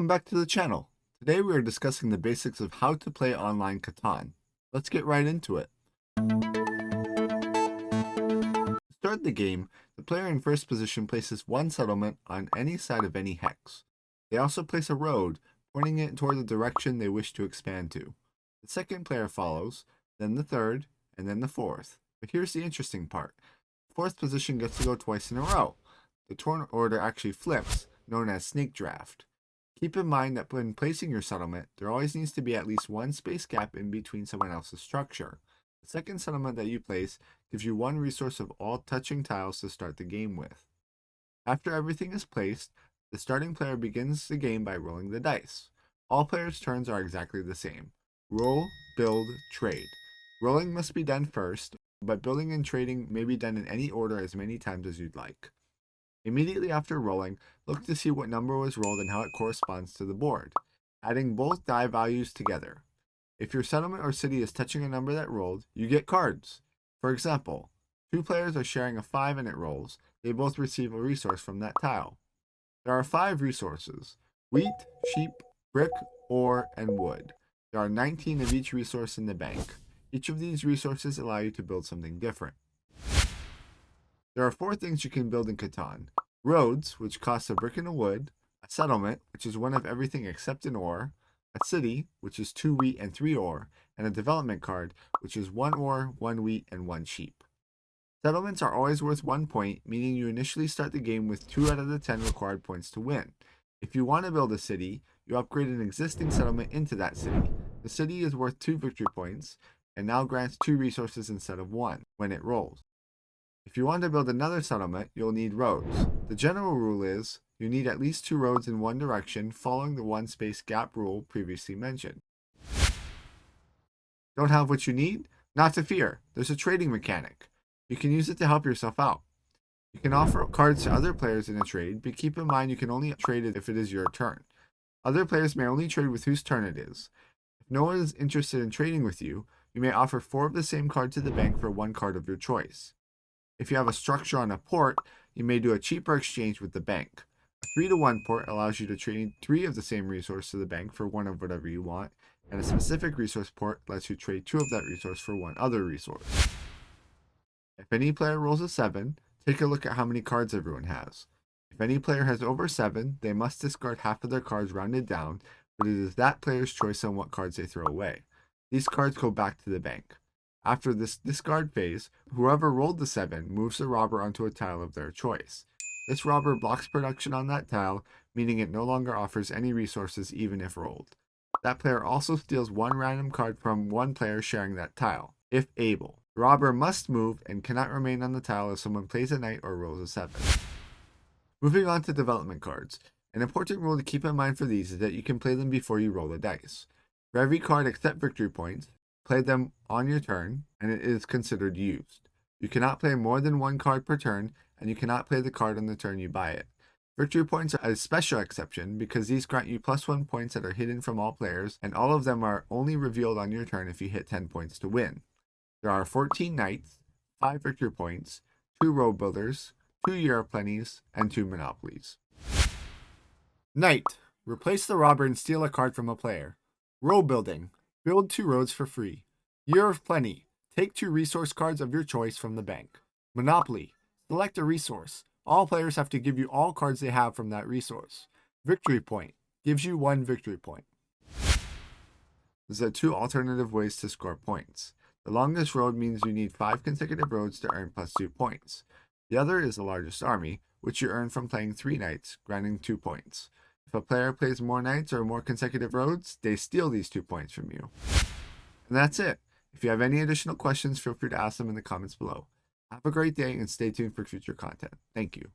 back to the channel. Today we are discussing the basics of how to play online Catan. Let's get right into it. To start the game, the player in first position places one settlement on any side of any hex. They also place a road, pointing it toward the direction they wish to expand to. The second player follows, then the third, and then the fourth. But here's the interesting part. Fourth position gets to go twice in a row. The turn order actually flips, known as snake draft. Keep in mind that when placing your settlement, there always needs to be at least one space gap in between someone else's structure. The second settlement that you place gives you one resource of all touching tiles to start the game with. After everything is placed, the starting player begins the game by rolling the dice. All players' turns are exactly the same. Roll, build, trade. Rolling must be done first, but building and trading may be done in any order as many times as you'd like. Immediately after rolling, look to see what number was rolled and how it corresponds to the board, adding both die values together. If your settlement or city is touching a number that rolled, you get cards. For example, two players are sharing a 5 and it rolls. They both receive a resource from that tile. There are 5 resources: wheat, sheep, brick, ore, and wood. There are 19 of each resource in the bank. Each of these resources allow you to build something different. There are 4 things you can build in Catan: roads, which cost a brick and a wood; a settlement, which is one of everything except an ore; a city, which is 2 wheat and 3 ore; and a development card, which is 1 ore, 1 wheat, and 1 sheep. Settlements are always worth 1 point, meaning you initially start the game with 2 out of the 10 required points to win. If you want to build a city, you upgrade an existing settlement into that city. The city is worth 2 victory points, and now grants 2 resources instead of 1 when it rolls. If you want to build another settlement, you'll need roads. The general rule is, you need at least 2 roads in one direction, following the 1 space gap rule previously mentioned. Don't have what you need? Not to fear, there's a trading mechanic. You can use it to help yourself out. You can offer cards to other players in a trade, but keep in mind you can only trade it if it is your turn. Other players may only trade with whose turn it is. If no one is interested in trading with you, you may offer 4 of the same card to the bank for 1 card of your choice. If you have a structure on a port, you may do a cheaper exchange with the bank. A 3-to-1 port allows you to trade 3 of the same resource to the bank for 1 of whatever you want, and a specific resource port lets you trade 2 of that resource for 1 other resource. If any player rolls a 7, take a look at how many cards everyone has. If any player has over 7, they must discard half of their cards rounded down, but it is that player's choice on what cards they throw away. These cards go back to the bank. After this discard phase, whoever rolled the 7 moves the robber onto a tile of their choice. This robber blocks production on that tile, meaning it no longer offers any resources even if rolled. That player also steals 1 random card from 1 player sharing that tile, if able. The robber must move and cannot remain on the tile if someone plays a knight or rolls a 7. Moving on to development cards. An important rule to keep in mind for these is that you can play them before you roll the dice. For every card except victory points, play them on your turn, and it is considered used. You cannot play more than 1 card per turn, and you cannot play the card on the turn you buy it. Victory points are a special exception because these grant you +1 points that are hidden from all players, and all of them are only revealed on your turn if you hit 10 points to win. There are 14 knights, 5 victory points, 2 road builders, 2 year of plenties, and 2 monopolies. Knight. Replace the robber and steal a card from a player. Road building. Build 2 roads for free. Year of Plenty. Take 2 resource cards of your choice from the bank. Monopoly. Select a resource. All players have to give you all cards they have from that resource. Victory Point. Gives you 1 victory point. These are 2 alternative ways to score points. The longest road means you need 5 consecutive roads to earn +2 points. The other is the largest army, which you earn from playing 3 knights, granting 2 points. If a player plays more knights or more consecutive roads, they steal these 2 points from you. And that's it. If you have any additional questions, feel free to ask them in the comments below. Have a great day and stay tuned for future content. Thank you.